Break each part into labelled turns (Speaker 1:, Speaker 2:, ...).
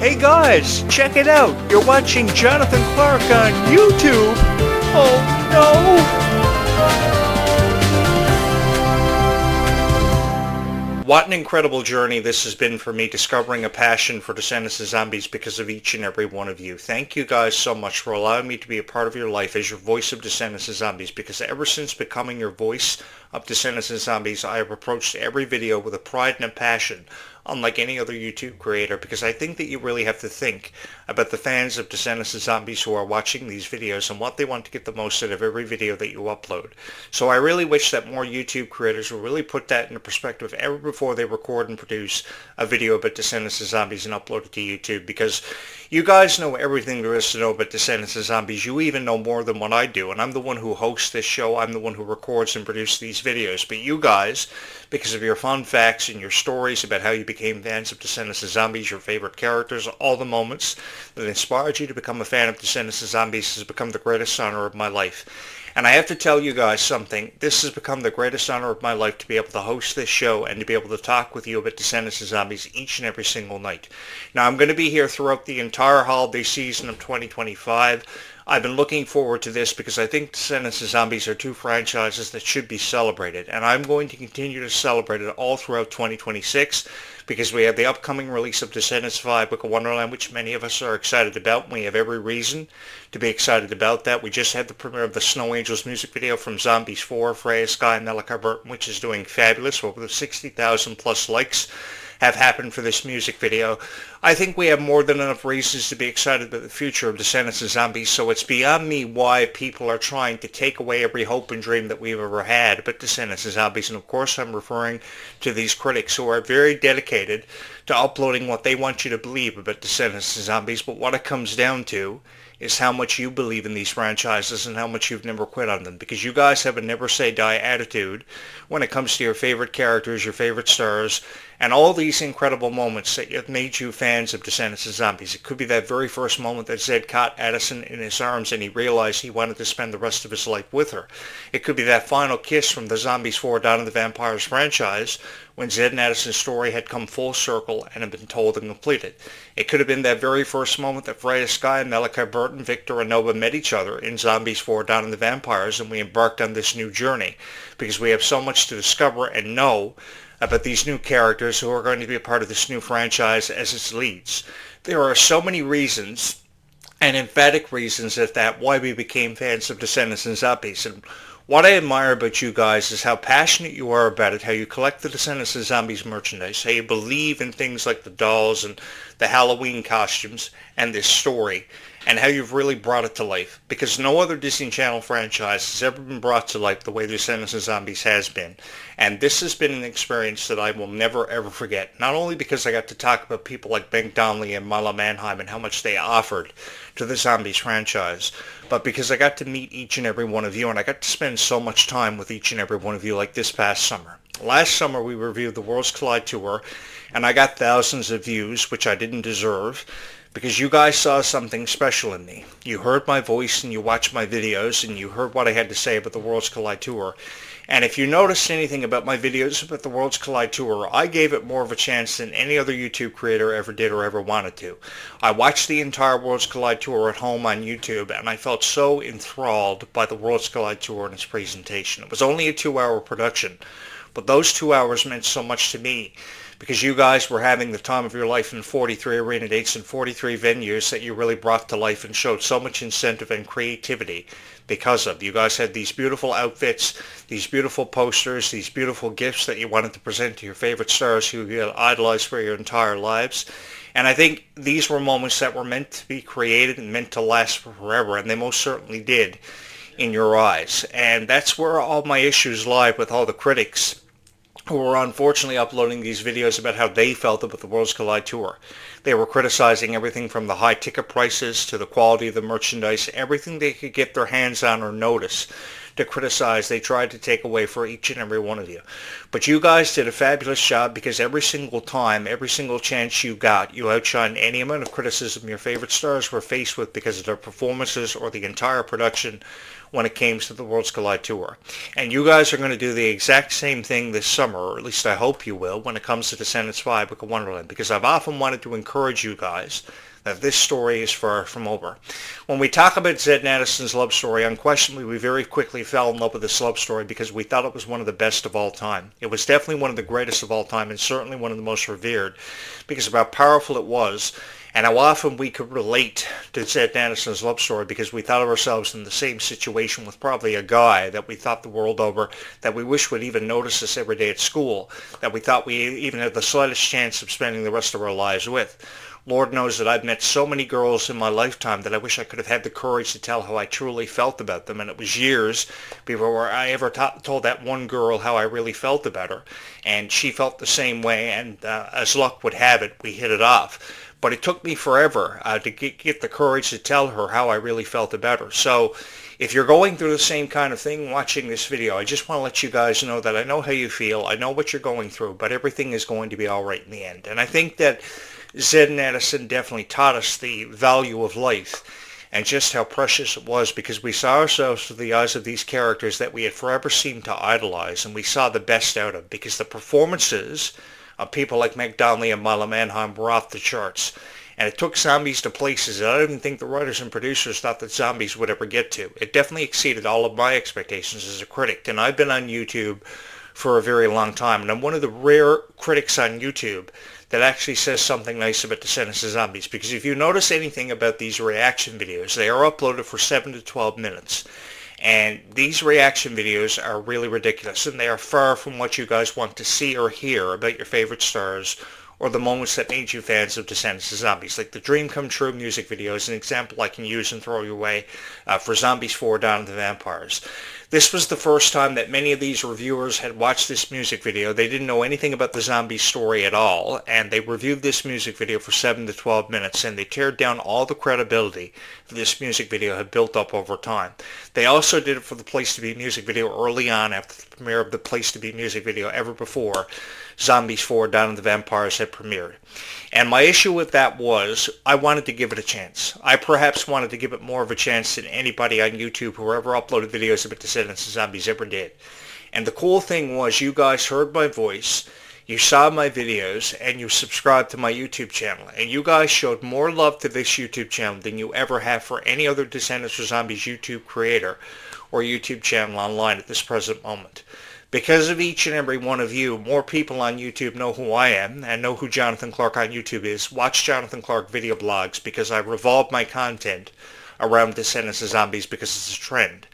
Speaker 1: Hey guys, check it out. You're watching Jonathan Clarke on YouTube. Oh no! What an incredible journey this has been for me, discovering a passion for Descendants of Zombies because of each and every one of you. Thank you guys so much for allowing me to be a part of your life as your voice of Descendants of Zombies, because ever since becoming your voice of Descendants of Zombies, I have approached every video with a pride and a passion unlike any other YouTube creator, because I think that you really have to think about the fans of Descendants of Zombies who are watching these videos and what they want to get the most out of every video that you upload. So I really wish that more YouTube creators will really put that into perspective ever before they record and produce a video about Descendants of Zombies and upload it to YouTube, because you guys know everything there is to know about Descendants of Zombies. You even know more than what I do, and I'm the one who hosts this show. I'm the one who records and produces these videos. But you guys, because of your fun facts and your stories about how you became fans of Descendants of Zombies, your favorite characters, all the moments that inspired you to become a fan of Descendants of Zombies, has become the greatest honor of my life. And I have to tell you guys something. This has become the greatest honor of my life, to be able to host this show and to be able to talk with you about Descendants of Zombies each and every single night. Now, I'm going to be here throughout the entire holiday season of 2025. I've been looking forward to this because I think Descendants of Zombies are two franchises that should be celebrated, and I'm going to continue to celebrate it all throughout 2026, because we have the upcoming release of Descendants 5 Book of Wonderland, which many of us are excited about, and we have every reason to be excited about that. We just had the premiere of the Snow Angels music video from Zombies 4, Freya, Sky, and Malachi Burton, which is doing fabulous. Over 60,000 plus likes have happened for this music video. I think we have more than enough reasons to be excited about the future of Descendants of Zombies, so it's beyond me why people are trying to take away every hope and dream that we've ever had about Descendants of Zombies. And of course I'm referring to these critics who are very dedicated to uploading what they want you to believe about Descendants of Zombies, but what it comes down to is how much you believe in these franchises and how much you've never quit on them, because you guys have a never say die attitude when it comes to your favorite characters, your favorite stars, and all these incredible moments that have made you fans of Descendants of Zombies. It could be that very first moment that Zed caught Addison in his arms and he realized he wanted to spend the rest of his life with her. It could be that final kiss from the Zombies 4 Dawn of the Vampires franchise, when Zed and Addison's story had come full circle and had been told and completed. It could have been that very first moment that Freya, Sky, and Malachi Burton, Victor, and Nova met each other in Zombies 4 Dawn of the Vampires, and we embarked on this new journey, because we have so much to discover and know about these new characters who are going to be a part of this new franchise as its leads. There are so many reasons, and emphatic reasons at that, why we became fans of Descendants and Zombies. And what I admire about you guys is how passionate you are about it, how you collect the Descendants of Zombies merchandise, how you believe in things like the dolls and the Halloween costumes and this story, and how you've really brought it to life, because no other Disney Channel franchise has ever been brought to life the way Descendants of Zombies has been. And this has been an experience that I will never ever forget, not only because I got to talk about people like Ben Donnelly and Marla Manheim and how much they offered to the Zombies franchise, but because I got to meet each and every one of you, and I got to spend so much time with each and every one of you, like this past summer. Last summer we reviewed the Worlds Collide Tour, and I got thousands of views, which I didn't deserve, because you guys saw something special in me. You heard my voice and you watched my videos and you heard what I had to say about the Worlds Collide Tour. And if you noticed anything about my videos about the Worlds Collide Tour, I gave it more of a chance than any other YouTube creator ever did or ever wanted to. I watched the entire Worlds Collide Tour at home on YouTube, and I felt so enthralled by the Worlds Collide Tour and its presentation. It was only a 2-hour production, but those 2 hours meant so much to me, because you guys were having the time of your life in 43 arena dates and 43 venues that you really brought to life and showed so much incentive and creativity because of. You guys had these beautiful outfits, these beautiful posters, these beautiful gifts that you wanted to present to your favorite stars who you had idolized for your entire lives. And I think these were moments that were meant to be created and meant to last forever, and they most certainly did in your eyes. And that's where all my issues lie with all the critics who were unfortunately uploading these videos about how they felt about the Worlds Collide Tour. They were criticizing everything from the high ticket prices to the quality of the merchandise, everything they could get their hands on or notice to criticize, they tried to take away for each and every one of you. But you guys did a fabulous job, because every single time, every single chance you got, you outshined any amount of criticism your favorite stars were faced with because of their performances or the entire production when it came to the Worlds Collide Tour. And you guys are going to do the exact same thing this summer, or at least I hope you will, when it comes to Descendants 5 Book of Wonderland, because I've often wanted to encourage you guys that this story is far from over. When we talk about Zed and Addison's love story, unquestionably we very quickly fell in love with this love story because we thought it was one of the best of all time. It was definitely one of the greatest of all time, and certainly one of the most revered because of how powerful it was and how often we could relate to Zed and Addison's love story, because we thought of ourselves in the same situation with probably a guy that we thought the world over, that we wish would even notice us every day at school, that we thought we even had the slightest chance of spending the rest of our lives with. Lord knows that I've met so many girls in my lifetime that I wish I could have had the courage to tell how I truly felt about them, and it was years before I ever told that one girl how I really felt about her, and she felt the same way, and as luck would have it, we hit it off. But it took me forever to get the courage to tell her how I really felt about her. So if you're going through the same kind of thing watching this video, I just want to let you guys know that I know how you feel, I know what you're going through, but everything is going to be all right in the end. And I think that Zed and Addison definitely taught us the value of life and just how precious it was, because we saw ourselves through the eyes of these characters that we had forever seemed to idolize, and we saw the best out of, because the performances of people like Meg Donnelly and Mila Manheim were off the charts. And it took Zombies to places that I don't even think the writers and producers thought that Zombies would ever get to. It definitely exceeded all of my expectations as a critic. And I've been on YouTube for a very long time, and I'm one of the rare critics on YouTube that actually says something nice about Descendants of Zombies, because if you notice anything about these reaction videos, they are uploaded for 7 to 12 minutes. And these reaction videos are really ridiculous, and they are far from what you guys want to see or hear about your favorite stars or the moments that made you fans of Descendants of Zombies. Like the Dream Come True music video is an example I can use and throw your way for Zombies 4 Dawn of the Vampires. This was the first time that many of these reviewers had watched this music video. They didn't know anything about the zombie story at all, and they reviewed this music video for 7 to 12 minutes, and they teared down all the credibility that this music video had built up over time. They also did it for the Place to Be music video early on, after the premiere of the Place to Be music video ever before Zombies 4 Dawn of the Vampires had premiered. And my issue with that was, I wanted to give it a chance. I perhaps wanted to give it more of a chance than anybody on YouTube who ever uploaded videos about Descendants of Zombies ever did. And the cool thing was, you guys heard my voice, you saw my videos, and you subscribed to my YouTube channel. And you guys showed more love to this YouTube channel than you ever have for any other Descendants of Zombies YouTube creator or YouTube channel online at this present moment. Because of each and every one of you, more people on YouTube know who I am and know who Jonathan Clarke on YouTube is. Watch Jonathan Clarke video blogs, because I revolve my content around Descendants of Zombies because it's a trend.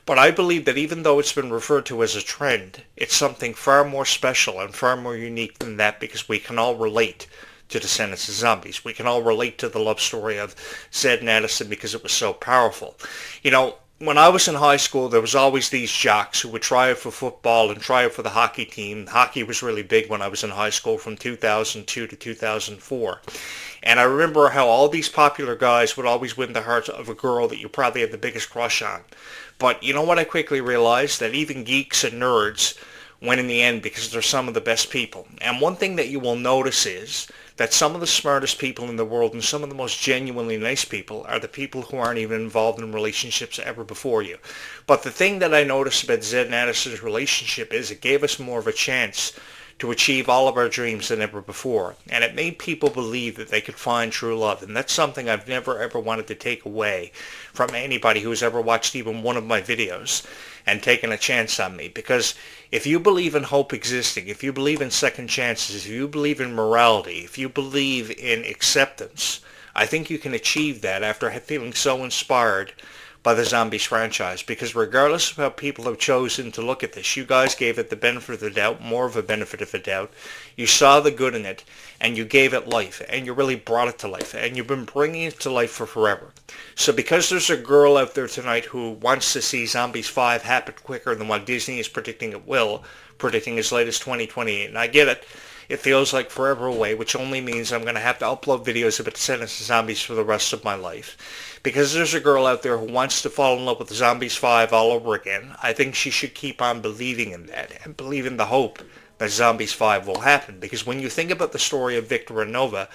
Speaker 1: But I believe that even though it's been referred to as a trend, it's something far more special and far more unique than that, because we can all relate to Descendants of Zombies. We can all relate to the love story of Zed and Addison because it was so powerful. You know, when I was in high school, there was always these jocks who would try out for football and try out for the hockey team. Hockey was really big when I was in high school from 2002 to 2004. And I remember how all these popular guys would always win the heart of a girl that you probably had the biggest crush on. But you know what I quickly realized? That even geeks and nerds win in the end, because they're some of the best people. And one thing that you will notice is that some of the smartest people in the world and some of the most genuinely nice people are the people who aren't even involved in relationships ever before you. But the thing that I noticed about Zed and Addison's relationship is it gave us more of a chance to achieve all of our dreams than ever before. And it made people believe that they could find true love. And that's something I've never ever wanted to take away from anybody who's ever watched even one of my videos and taken a chance on me. Because if you believe in hope existing, if you believe in second chances, if you believe in morality, if you believe in acceptance, I think you can achieve that after feeling so inspired by the Zombies franchise. Because regardless of how people have chosen to look at this, you guys gave it the benefit of the doubt, more of a benefit of a doubt. You saw the good in it, and you gave it life, and you really brought it to life, and you've been bringing it to life for forever. So because there's a girl out there tonight who wants to see Zombies 5 happen quicker than what Disney is predicting it will, predicting as late as 2028, and I get it, it feels like forever away, which only means I'm going to have to upload videos about Descendants of Zombies for the rest of my life. Because there's a girl out there who wants to fall in love with Zombies 5 all over again, I think she should keep on believing in that and believe in the hope that Zombies 5 will happen. Because when you think about the story of Victor and Nova,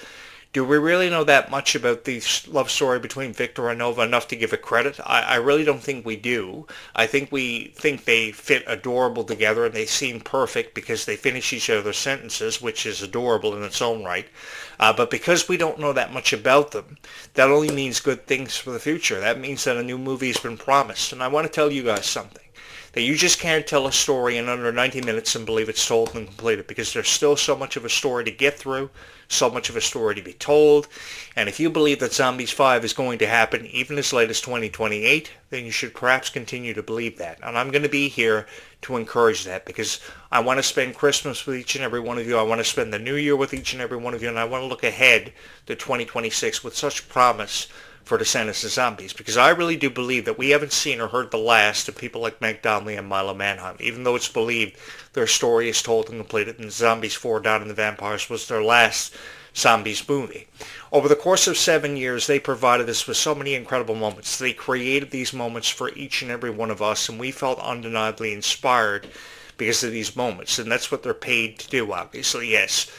Speaker 1: do we really know that much about the love story between Victor and Nova enough to give it credit? I really don't think we do. I think we think they fit adorable together and they seem perfect because they finish each other's sentences, which is adorable in its own right. But because we don't know that much about them, that only means good things for the future. That means that a new movie has been promised. And I want to tell you guys something. That you just can't tell a story in under 90 minutes and believe it's told and completed, because there's still so much of a story to get through, so much of a story to be told. And if you believe that Zombies 5 is going to happen even as late as 2028, then you should perhaps continue to believe that. And I'm going to be here to encourage that, because I want to spend Christmas with each and every one of you. I want to spend the New Year with each and every one of you. And I want to look ahead to 2026 with such promise for Descendants of Zombies, because I really do believe that we haven't seen or heard the last of people like Meg Donnelly and Milo Manheim, even though it's believed their story is told and completed, and Zombies 4 Down in the Vampires was their last Zombies movie. Over the course of 7 years, they provided us with so many incredible moments. They created these moments for each and every one of us, and we felt undeniably inspired because of these moments, and that's what they're paid to do, obviously, yes.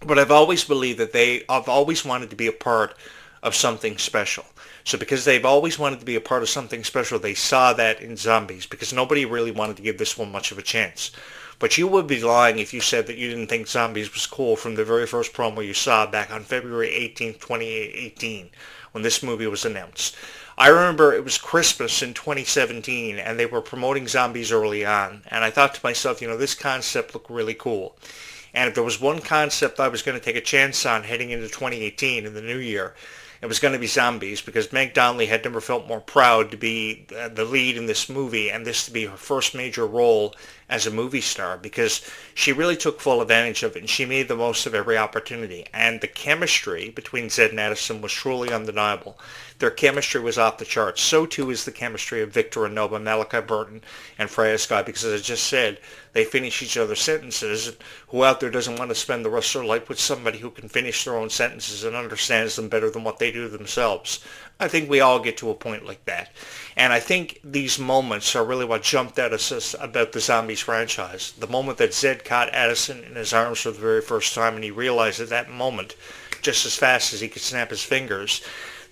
Speaker 1: But I've always believed that I've always wanted to be a part of something special. So because they've always wanted to be a part of something special, they saw that in Zombies, because nobody really wanted to give this one much of a chance. But you would be lying if you said that you didn't think Zombies was cool from the very first promo you saw back on February 18th, 2018, when this movie was announced. I remember it was Christmas in 2017, and they were promoting Zombies early on, and I thought to myself, this concept looked really cool. And if there was one concept I was going to take a chance on heading into 2018 in the new year, it was going to be Zombies, because Meg Donnelly had never felt more proud to be the lead in this movie, and this to be her first major role as a movie star, because she really took full advantage of it, and she made the most of every opportunity. And the chemistry between Zed and Addison was truly undeniable. Their chemistry was off the charts. So too is the chemistry of Victor and Nova, Malachi Burton, and Freya Sky, because as I just said, they finish each other's sentences. Who out there doesn't want to spend the rest of their life with somebody who can finish their own sentences and understands them better than what they do themselves? I think we all get to a point like that. And I think these moments are really what jumped at us about the Zombies franchise. The moment that Zed caught Addison in his arms for the very first time, and he realized at that moment, just as fast as he could snap his fingers,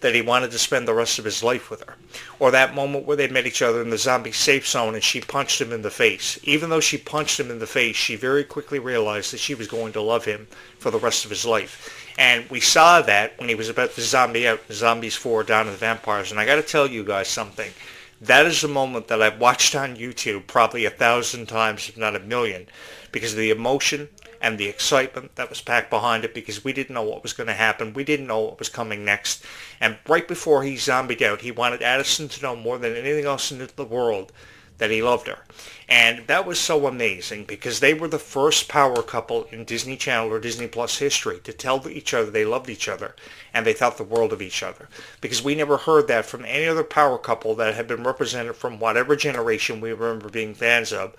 Speaker 1: that he wanted to spend the rest of his life with her. Or that moment where they met each other in the zombie safe zone and she punched him in the face. Even though she punched him in the face, she very quickly realized that she was going to love him for the rest of his life. And we saw that when he was about to zombie out in Zombies 4 Down to the Vampires. And I got to tell you guys something. That is a moment that I've watched on YouTube probably 1,000 times, if not 1,000,000, because of the emotion and the excitement that was packed behind it, because we didn't know what was going to happen. We didn't know what was coming next. And right before he zombied out, he wanted Addison to know more than anything else in the world that he loved her. And that was so amazing, because they were the first power couple in Disney Channel or Disney Plus history to tell each other they loved each other and they thought the world of each other. Because we never heard that from any other power couple that had been represented from whatever generation we remember being fans of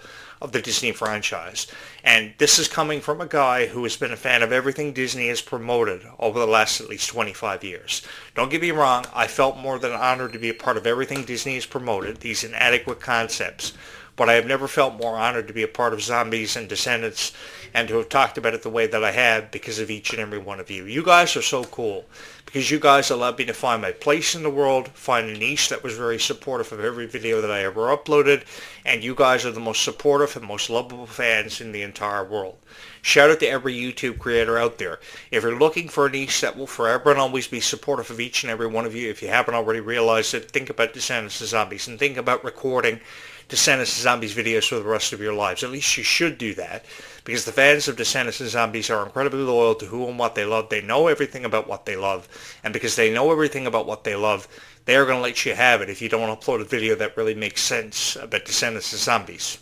Speaker 1: the Disney franchise. And this is coming from a guy who has been a fan of everything Disney has promoted over the last at least 25 years. Don't get me wrong, I felt more than honored to be a part of everything Disney has promoted, these inadequate concepts. But I have never felt more honored to be a part of Zombies and Descendants and to have talked about it the way that I have because of each and every one of you. You guys are so cool, because you guys allowed me to find my place in the world, find a niche that was very supportive of every video that I ever uploaded, and you guys are the most supportive and most lovable fans in the entire world. Shout out to every YouTube creator out there. If you're looking for a niche that will forever and always be supportive of each and every one of you, if you haven't already realized it, think about Descendants of Zombies and think about recording Descendants of Zombies videos for the rest of your lives. At least you should do that, because the fans of Descendants of Zombies are incredibly loyal to who and what they love. They know everything about what they love, and because they know everything about what they love, they are going to let you have it if you don't upload a video that really makes sense about Descendants of Zombies.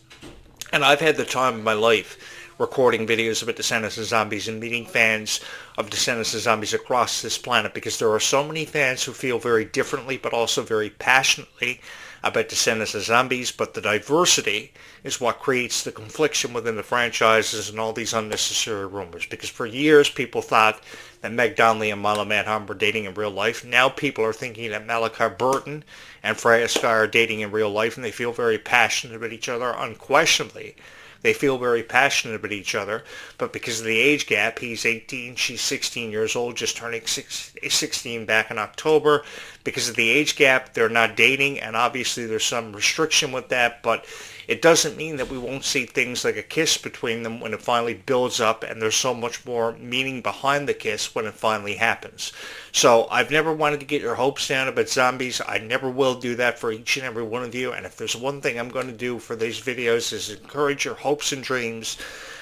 Speaker 1: And I've had the time of my life recording videos about Descendants of Zombies and meeting fans of Descendants of Zombies across this planet, because there are so many fans who feel very differently but also very passionately about Descendants of Zombies, but the diversity is what creates the confliction within the franchises and all these unnecessary rumors. Because for years people thought that Meg Donnelly and Milo Manheim were dating in real life. Now people are thinking that Malachi Burton and Freya Sky are dating in real life, and they feel very passionate about each other. Unquestionably, they feel very passionate about each other, but because of the age gap, he's 18, she's 16 years old, just turning 16 back in October. Because of the age gap, they're not dating, and obviously there's some restriction with that, but it doesn't mean that we won't see things like a kiss between them when it finally builds up, and there's so much more meaning behind the kiss when it finally happens. So I've never wanted to get your hopes down about zombies. I never will do that for each and every one of you, and if there's one thing I'm going to do for these videos is encourage your hopes and dreams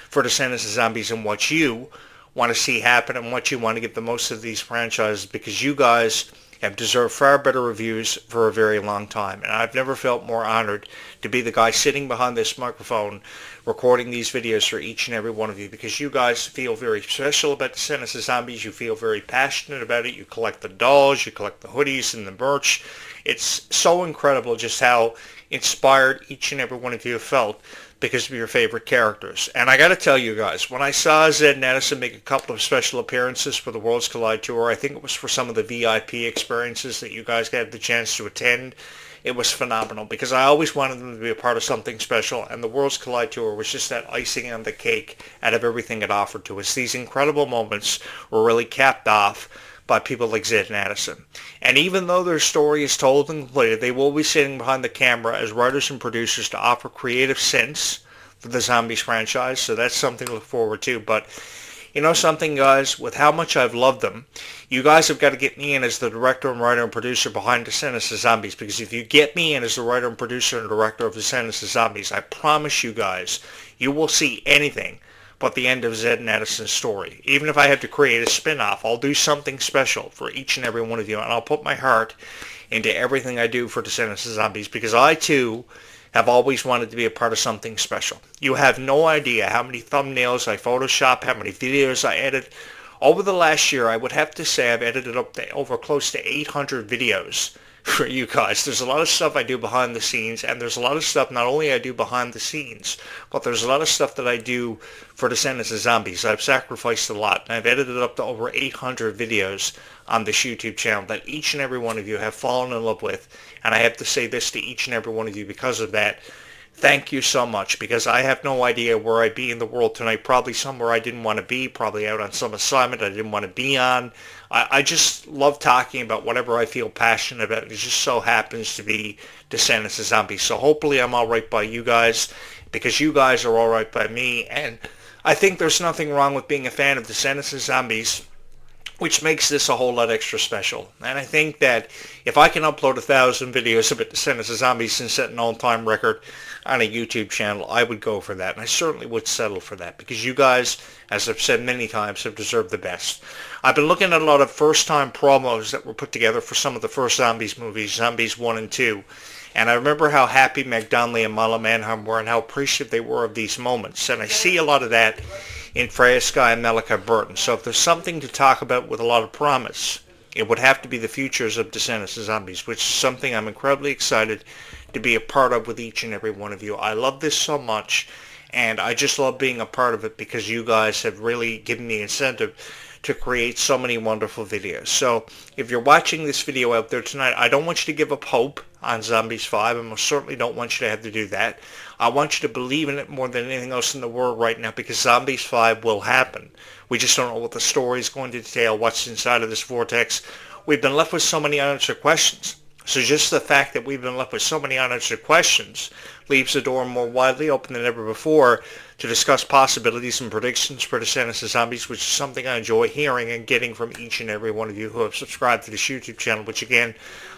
Speaker 1: for Descendants of Zombies and what you want to see happen and what you want to get the most of these franchises, because you guys have deserved far better reviews for a very long time. And I've never felt more honored to be the guy sitting behind this microphone recording these videos for each and every one of you, because you guys feel very special about Descendants of Zombies. You feel very passionate about it. You collect the dolls, you collect the hoodies and the merch. It's so incredible just how inspired each and every one of you have felt because of your favorite characters. And I got to tell you guys, when I saw Zed and Addison make a couple of special appearances for the Worlds Collide Tour, I think it was for some of the VIP experiences that you guys had the chance to attend, it was phenomenal, because I always wanted them to be a part of something special, and the Worlds Collide Tour was just that icing on the cake out of everything it offered to us. These incredible moments were really capped off by people like Zed and Addison. And even though their story is told and completed, they will be sitting behind the camera as writers and producers to offer creative sense for the Zombies franchise, so that's something to look forward to. But you know something, guys, with how much I've loved them, you guys have got to get me in as the director and writer and producer behind Descendants of Zombies, because if you get me in as the writer and producer and director of Descendants of Zombies, I promise you guys, you will see anything but the end of Zed and Addison's story. Even if I have to create a spin-off, I'll do something special for each and every one of you, and I'll put my heart into everything I do for Descendants of Zombies, because I, too, have always wanted to be a part of something special. You have no idea how many thumbnails I Photoshop, how many videos I edit. Over the last year, I would have to say I've edited up to over close to 800 videos for you guys. There's a lot of stuff I do behind the scenes, and there's a lot of stuff not only I do behind the scenes, but there's a lot of stuff that I do for Descendants of Zombies. I've sacrificed a lot, and I've edited up to over 800 videos on this YouTube channel that each and every one of you have fallen in love with, and I have to say this to each and every one of you because of that. Thank you so much, because I have no idea where I'd be in the world tonight. Probably somewhere I didn't want to be, probably out on some assignment I didn't want to be on. I just love talking about whatever I feel passionate about. It just so happens to be Descendants of Zombies. So hopefully I'm all right by you guys, because you guys are all right by me. And I think there's nothing wrong with being a fan of Descendants of Zombies, which makes this a whole lot extra special. And I think that if I can upload 1,000 videos about Descendants of Zombies and set an all-time record on a YouTube channel, I would go for that. And I certainly would settle for that, because you guys, as I've said many times, have deserved the best. I've been looking at a lot of first-time promos that were put together for some of the first Zombies movies, Zombies 1 and 2. And I remember how happy Meg Donnelly and Milo Manheim were and how appreciative they were of these moments. And I see a lot of that in Freya Sky and Malachi Burton. So if there's something to talk about with a lot of promise, it would have to be the futures of Descendants of Zombies, which is something I'm incredibly excited to be a part of with each and every one of you. I love this so much, and I just love being a part of it because you guys have really given me incentive to create so many wonderful videos. So if you're watching this video out there tonight, I don't want you to give up hope on Zombies 5. I most certainly don't want you to have to do that. I want you to believe in it more than anything else in the world right now, because Zombies 5 will happen. We just don't know what the story is going to detail, what's inside of this vortex. We've been left with so many unanswered questions. So just the fact that we've been left with so many unanswered questions leaves the door more widely open than ever before to discuss possibilities and predictions for Descendants of Zombies, which is something I enjoy hearing and getting from each and every one of you who have subscribed to this YouTube channel, which again,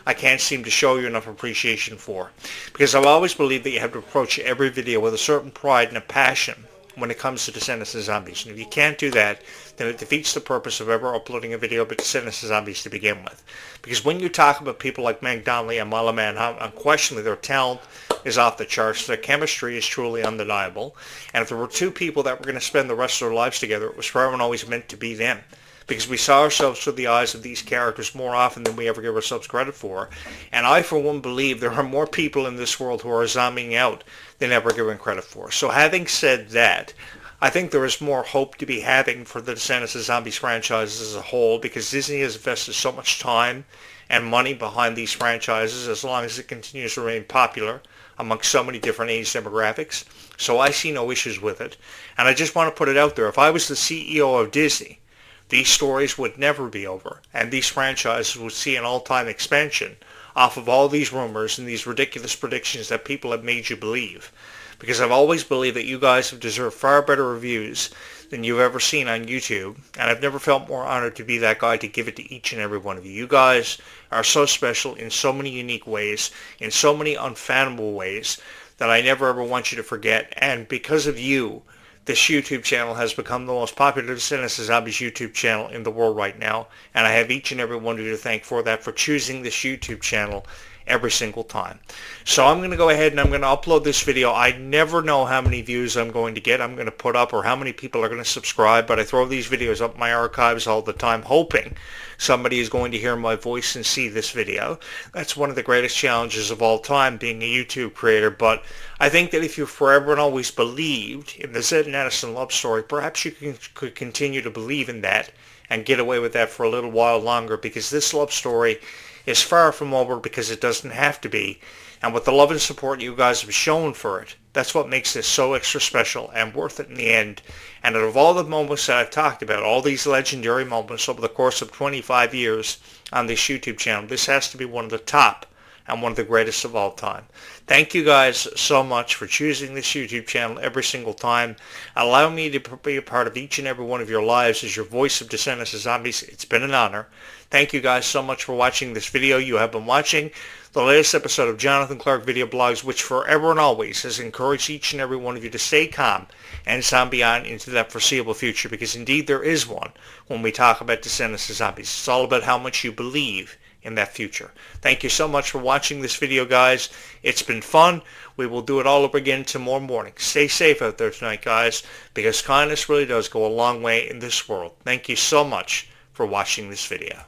Speaker 1: I can't seem to show you enough appreciation for. Because I've always believed that you have to approach every video with a certain pride and a passion when it comes to Descendants of Zombies. And if you can't do that, then it defeats the purpose of ever uploading a video about Descendants of Zombies to begin with. Because when you talk about people like Meg Donnelly and Mala Man, unquestionably their talent is off the charts, their chemistry is truly undeniable, and if there were two people that were going to spend the rest of their lives together, it was forever and always meant to be them. Because we saw ourselves through the eyes of these characters more often than we ever give ourselves credit for. And I, for one, believe there are more people in this world who are zombieing out than ever given credit for. So having said that, I think there is more hope to be having for the Descendants of Zombies franchises as a whole, because Disney has invested so much time and money behind these franchises as long as it continues to remain popular amongst so many different age demographics. So I see no issues with it. And I just want to put it out there. If I was the CEO of Disney, these stories would never be over, and these franchises would see an all-time expansion off of all these rumors and these ridiculous predictions that people have made you believe. Because I've always believed that you guys have deserved far better reviews than you've ever seen on YouTube, and I've never felt more honored to be that guy to give it to each and every one of you. You guys are so special in so many unique ways, in so many unfathomable ways, that I never ever want you to forget, and because of you, this YouTube channel has become the most popular Descendants of Zombies YouTube channel in the world right now, and I have each and every one of you to thank for that, for choosing this YouTube channel every single time. So I'm going to go ahead and I'm going to upload this video. I never know how many views I'm going to get, I'm going to put up, or how many people are going to subscribe, but I throw these videos up in my archives all the time, hoping somebody is going to hear my voice and see this video. That's one of the greatest challenges of all time, being a YouTube creator, but I think that if you forever and always believed in the Zed and Addison love story, perhaps you could continue to believe in that and get away with that for a little while longer, because this love story is far from over, because it doesn't have to be. And with the love and support you guys have shown for it, that's what makes this so extra special and worth it in the end. And out of all the moments that I've talked about, all these legendary moments over the course of 25 years on this YouTube channel, this has to be one of the top and one of the greatest of all time. Thank you guys so much for choosing this YouTube channel every single time. Allow me to be a part of each and every one of your lives as your voice of Descendants of Zombies. It's been an honor. Thank you guys so much for watching this video. You have been watching the latest episode of Jonathan Clarke Video Blogs, which forever and always has encouraged each and every one of you to stay calm and zombie on into that foreseeable future, because indeed there is one when we talk about Descendants of Zombies. It's all about how much you believe in that future. Thank you so much for watching this video, guys. It's been fun. We will do it all over again tomorrow morning. Stay safe out there tonight, guys, because kindness really does go a long way in this world. Thank you so much for watching this video.